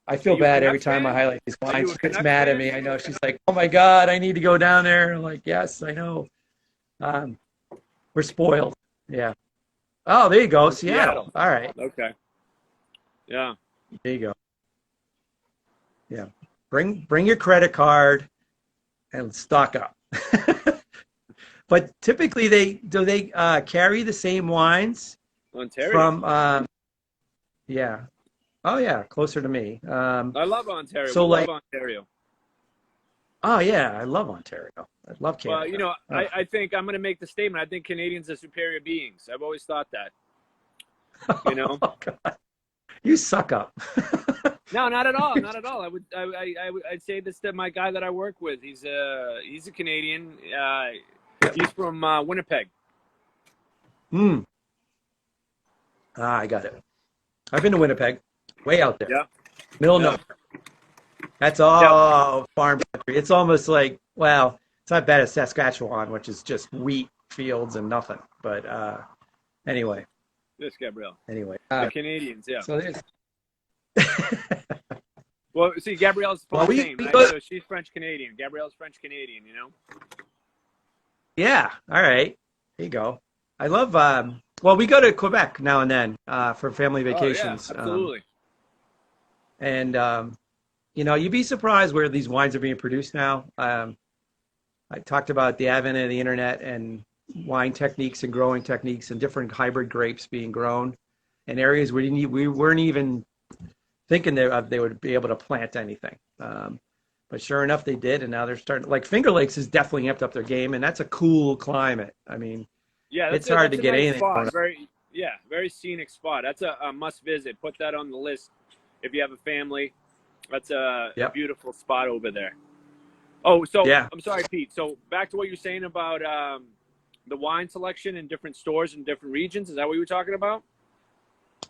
I feel bad every time I highlight these wines. She gets mad at me. I know. She's like, oh, my God, I need to go down there. I'm like, yes, I know. We're spoiled. Yeah. Oh, there you go. Seattle. All right. Okay. Yeah. There you go. Yeah. Bring your credit card and stock up. But typically, they carry the same wines Ontario. From yeah. Oh yeah, closer to me. I love Ontario. So love Ontario. Oh yeah, I love Ontario. I love Canada. Well, I think I'm going to make the statement. I think Canadians are superior beings. I've always thought that. Oh, God. You suck up. No, not at all. Not at all. I'd say this to my guy that I work with. He's a Canadian. He's from Winnipeg. I got it. I've been to Winnipeg. Way out there. Yeah. Middle of nowhere. That's all farm country. It's almost like, well, it's not bad as Saskatchewan, which is just wheat fields and nothing. But anyway. Yes, Gabrielle. Anyway. The Canadians, yeah. So there's... Well, see, Gabrielle's name, right? So she's French-Canadian. Gabrielle's French-Canadian, Yeah. All right. There you go. I love Well, we go to Quebec now and then for family Oh yeah, vacations. absolutely. And you'd be surprised where these wines are being produced now. I talked about the advent of the internet and wine techniques and growing techniques and different hybrid grapes being grown in areas where we weren't even thinking they would be able to plant anything. But sure enough, they did, and now they're starting. Like Finger Lakes has definitely amped up their game, and that's a cool climate. I mean, Yeah, it's hard to that's a get nice anything spot. going on. Very scenic spot. That's a must visit. Put that on the list if you have a family. That's a Yep. beautiful spot over there. Oh, so Yeah. I'm sorry, Pete. So back to what you're saying about the wine selection in different stores in different regions. Is that what you were talking about?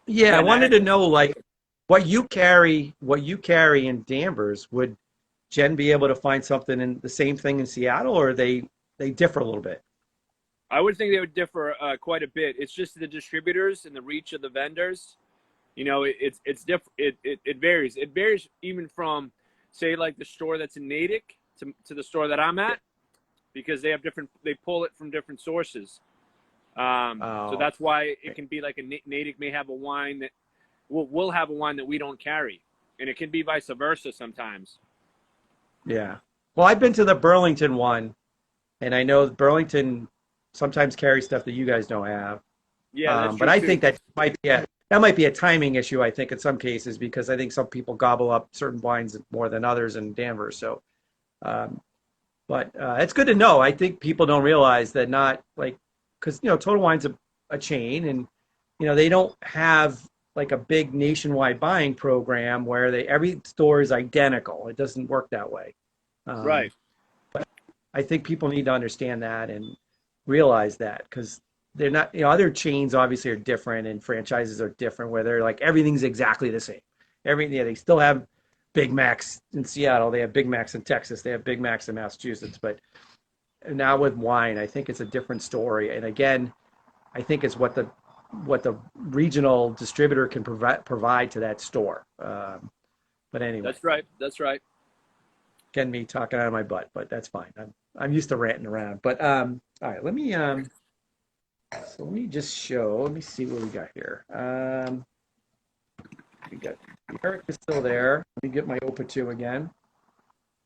Yeah, I And wanted to know like what you carry in Danvers. Would Jen be able to find something in the same thing in Seattle, or they differ a little bit? I would think they would differ quite a bit. It's just the distributors and the reach of the vendors. You know, it's different. It varies. It varies even from, say, like the store that's in Natick to the store that I'm at, because they have different. They pull it from different sources. So Oh, that's why it can be like a Natick may have a wine that we'll have a wine that we don't carry, and it can be vice versa sometimes. yeah. Well, I've been to the Burlington one, and I know Burlington sometimes carries stuff that you guys don't have. Yeah, that's But true I too. think that might be a timing issue. I think in some cases because I think some people gobble up certain wines more than others in Danvers. So, um, but it's good to know. I think people don't realize that not like because Total Wine's a chain, and they don't have like a big nationwide buying program where every store is identical. It doesn't work that way. Um, Right. I think people need to understand that and realize that because they're not, other chains obviously are different and franchises are different where they're like everything's exactly the same. They still have Big Macs in Seattle. They have Big Macs in Texas. They have Big Macs in Massachusetts. But now with wine, I think it's a different story. And again, I think it's what the regional distributor can provide to that store. But anyway, That's right. That's right. getting me talking out of my butt, but that's fine. I'm used to ranting around. But all right, let me just show. Let me see what we got here. We got Eric is still there. Let me get my OPA 2 again.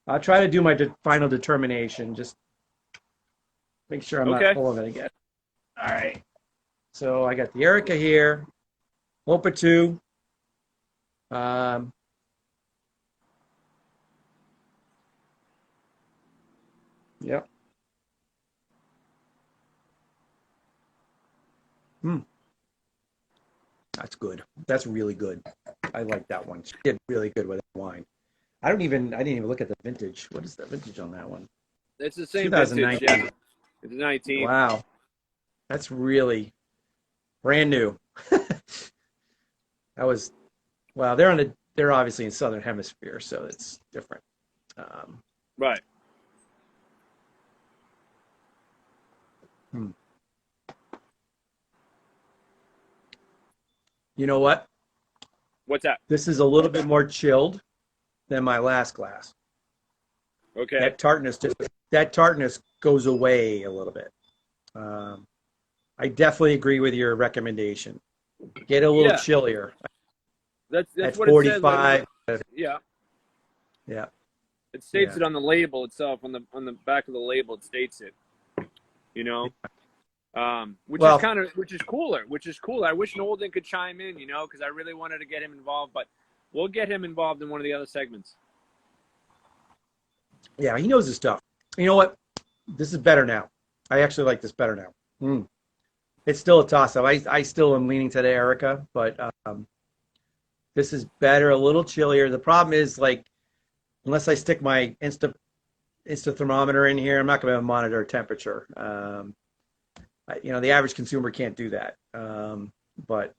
I'll try to do my final determination. Just make sure I'm not Okay. full of it again. All right. So I got the Erica here. OPA 2. Um, yep. Hmm. That's good. That's really good. I like that one. She did really good with that wine. I didn't even look at the vintage. What is the vintage on that one? It's the same vintage. 2019. Yeah. It's 19. Wow. That's really brand new. That was, well, they're obviously in Southern Hemisphere, so it's different. Um, Right. hmm. You know what? What's that? This is a little bit more chilled than my last glass. Okay. That tartness goes away a little bit. Um, I definitely agree with your recommendation. Get a little Yeah. chillier That's at what it says. Like, 45. yeah. Yeah, It states yeah. it on the label itself, on the back of the label. It states it. You know. Well, Which is cooler. Which is cool. I wish Nolden could chime in. You know, because I really wanted to get him involved, but we'll get him involved in one of the other segments. yeah, he knows his stuff. You know what? This is better now. I actually like this better now. Mm. It's still a toss-up. I still am leaning to the Erica, but this is better, a little chillier. The problem is, like, unless I stick my Insta thermometer in here, I'm not going to monitor temperature. The average consumer can't do that. But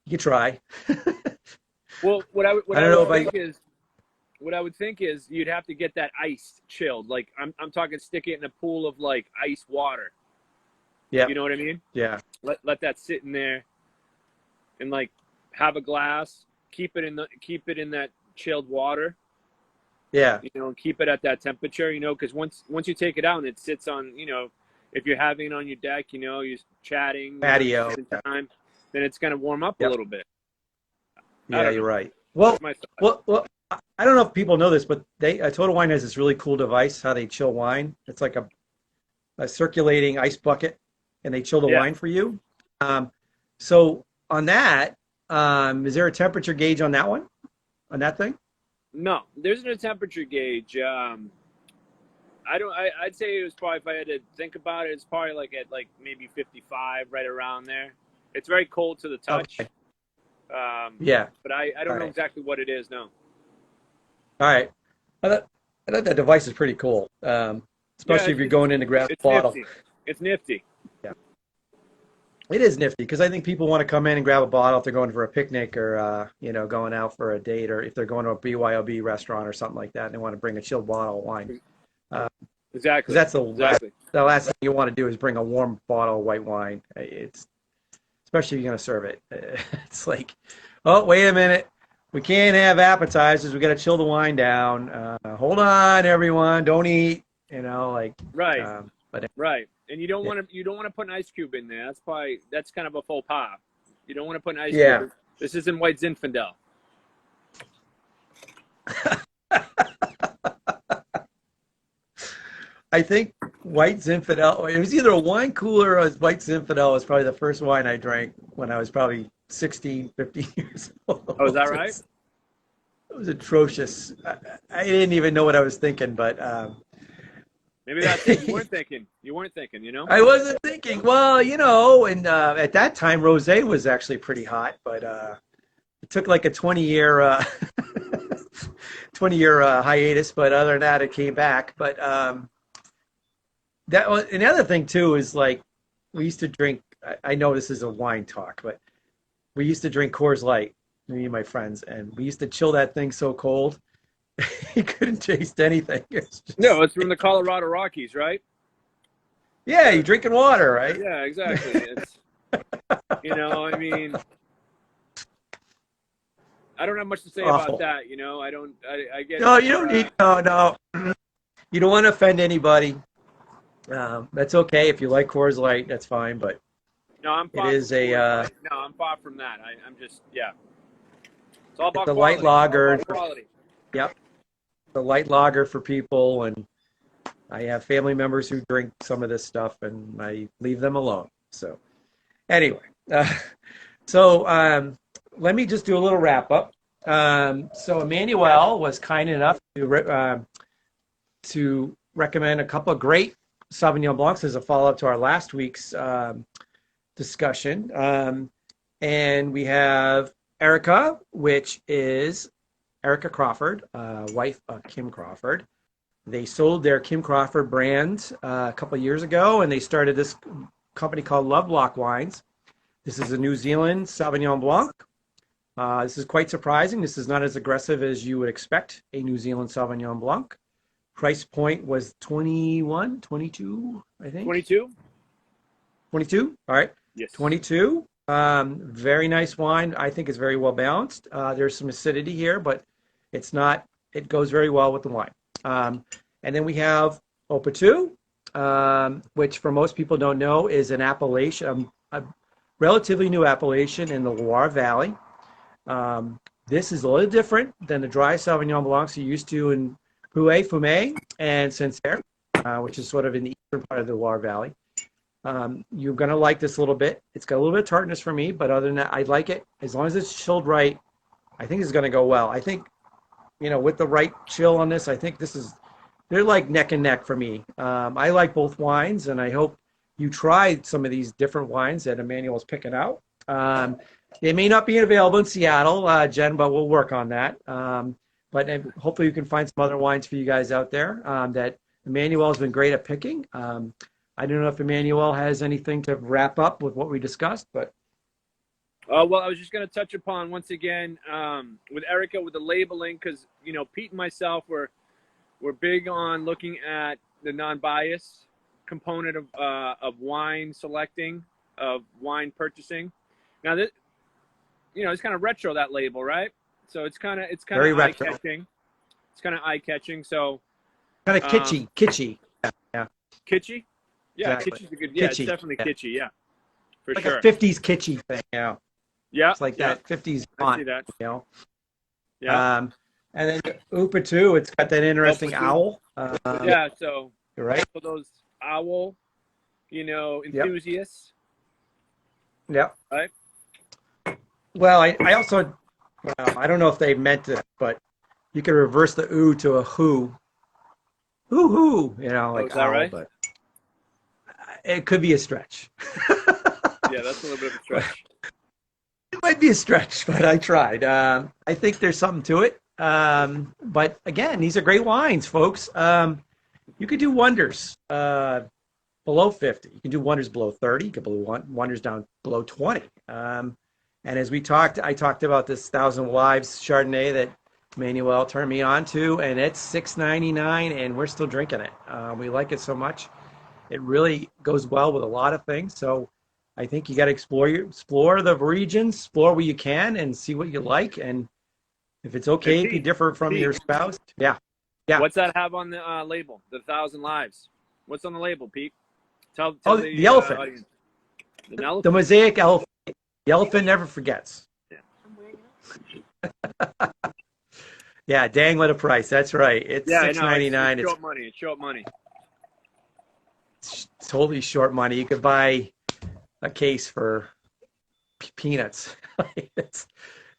you can try. Well, I don't know if I. what I would think is you'd have to get that ice chilled. Like I'm talking, stick it in a pool of like ice water. Yeah, You know what I mean? yeah, Let that sit in there, and like have a glass. Keep it in that chilled water. yeah, You know, and keep it at that temperature. You know, because once you take it out and it sits on, if you're having it on your deck, you know, you're chatting, Patio. spending time, then it's going to warm up a Yep. little bit. Yeah, you're right. That's my thought. Well, I don't know if people know this, but Total Wine has this really cool device how they chill wine. It's like a circulating ice bucket, and they chill the Yeah. wine for you. So on that, is there a temperature gauge on that one? On that thing? No, there isn't a temperature gauge. I'd say it was probably, if I had to think about it, it's probably like at like maybe 55, right around there. It's very cold to the touch. Okay. Yeah. But I don't know right. exactly what it is, no. All right. I thought that device is pretty cool, especially if you're going in to grab a bottle. Nifty. It's nifty. Yeah. It is nifty because I think people want to come in and grab a bottle if they're going for a picnic or, going out for a date, or if they're going to a BYOB restaurant or something like that and they want to bring a chilled bottle of wine. Exactly. That's the last thing you want to do is bring a warm bottle of white wine. It's especially if you're going to serve it. It's like, oh, wait a minute. We can't have appetizers. We got to chill the wine down. Hold on, everyone. Don't eat. Right. But right. And you don't want to put an ice cube in there. That's kind of a faux pas. You don't want to put an ice cube. This isn't White Zinfandel. I think White Zinfandel, it was either a wine cooler or White Zinfandel was probably the first wine I drank when I was probably 16, 15 years old. Oh, is that right? It was atrocious. I didn't even know what I was thinking, but maybe that's it. You weren't thinking. I wasn't thinking. Well, and at that time, rosé was actually pretty hot, but it took like a 20-year 20-year hiatus. But other than that, it came back. But and the other thing too is like we used to drink. I know this is a wine talk, but we used to drink Coors Light, me and my friends, and we used to chill that thing so cold. You couldn't taste anything. No, it's from the Colorado Rockies, right? Yeah, you're drinking water, right? Yeah, exactly. It's, I mean, I don't have much to say about that. I get. No, you don't need. No. You don't want to offend anybody. That's okay if you like Coors Light. That's fine, but no, I'm far it is I'm far from that. I'm just It's all about the quality. light lager. Quality. Yep. The light lager for people, and I have family members who drink some of this stuff, and I leave them alone. So, anyway, let me just do a little wrap up. So Emmanuel was kind enough to recommend a couple of great Sauvignon Blancs as a follow-up to our last week's discussion, and we have Erica, which is Erica Crawford, wife of Kim Crawford. They sold their Kim Crawford brand a couple of years ago, and they started this company called Lovelock Wines. This is a New Zealand Sauvignon Blanc. This is quite surprising. This is not as aggressive as you would expect a New Zealand Sauvignon Blanc. Price point was 21, 22, I think. 22? 22? All right. Yes. 22. Very nice wine. I think it's very well balanced. There's some acidity here, but it's not. It goes very well with the wine. And then we have Opa 2, which for most people don't know is an appellation, a relatively new appellation in the Loire Valley. This is a little different than the dry Sauvignon Blancs you're used to in Pouilly, Fumé, and Sancerre, which is sort of in the eastern part of the Loire Valley. You're going to like this a little bit. It's got a little bit of tartness for me, but other than that, I like it. As long as it's chilled right, I think it's going to go well. I think, with the right chill on this, I think they're like neck and neck for me. I like both wines, and I hope you try some of these different wines that Emmanuel's picking out. They may not be available in Seattle, Jen, but we'll work on that. But hopefully you can find some other wines for you guys out there that Emmanuel's been great at picking. I don't know if Emmanuel has anything to wrap up with what we discussed, but. Well, I was just going to touch upon once again with Erica with the labeling, because Pete and myself we're big on looking at the non-bias component of wine selecting, of wine purchasing. Now that it's kind of retro, that label, right? So it's kind of eye catching. It's kind of eye catching. So kind of kitschy. Yeah. Kitschy. Yeah, Exactly. kitschy's a good. Yeah, it's Kitschy. definitely Yeah. kitschy. Yeah, for Like sure. a 50s kitschy thing, yeah. Yeah, It's like yeah, that 50s I see font, that. you know. Yeah. And then Upa too, it's got that Oh, interesting platoon. owl. Yeah. So Right? for those owl, Yep. enthusiasts, Yep. right? Well, I also, well, I don't know if they meant it, but you could reverse the ooh to a who. Hoo hoo, Oh, like is that owl, right? but it could be a stretch. Yeah, that's a little bit of a But stretch. it might be a stretch, but I tried. I think there's something to it. But again, these are great wines, folks. You could do wonders below 50. You can do wonders below 30. You can do wonders down below 20. And as I talked about this Thousand Wives Chardonnay that Manuel turned me on to, and it's $6.99, and we're still drinking it. We like it so much. It really goes well with a lot of things. So I think you got to explore the regions, explore what you can, and see what you like. And if it's Hey, okay, if you Pete. differ from your Pete, spouse, yeah, yeah. what's that have on the label? The Thousand Lives. What's on the label, Pete? Tell Oh, the the elephant, audience. An the elephant. mosaic elephant. The elephant never forgets. Yeah. Yeah, dang what a price. That's right. It's Yeah, I six know. ninety It's nine. It's short money. It's short money. totally short money. You could buy a case for peanuts. Of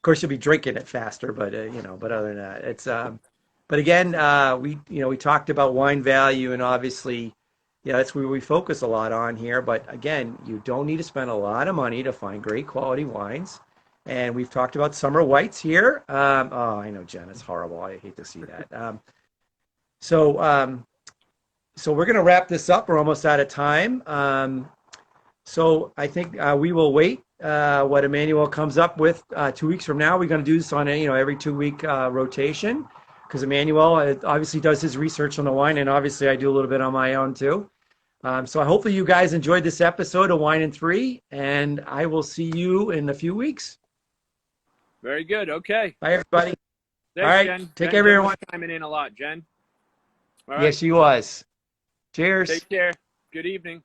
course, you'll be drinking it faster, but but other than that, it's. But again, we talked about wine value, and obviously, that's where we focus a lot on here. But again, you don't need to spend a lot of money to find great quality wines. And we've talked about summer whites here. Oh, I know, Jen, it's horrible. I hate to see that. So, so we're going to wrap this up. We're almost out of time. So I think we will wait what Emmanuel comes up with 2 weeks from now. We're going to do this on a every 2 week rotation because Emmanuel obviously does his research on the wine, and obviously I do a little bit on my own too. So hopefully you guys enjoyed this episode of Wine and Three, and I will see you in a few weeks. Very good. Okay. Bye, everybody. Thanks, All right, Jen. take Jen, care, Jen everyone. was chiming in a lot, Jen. All right. Yes, she was. Cheers. Take care. Good evening.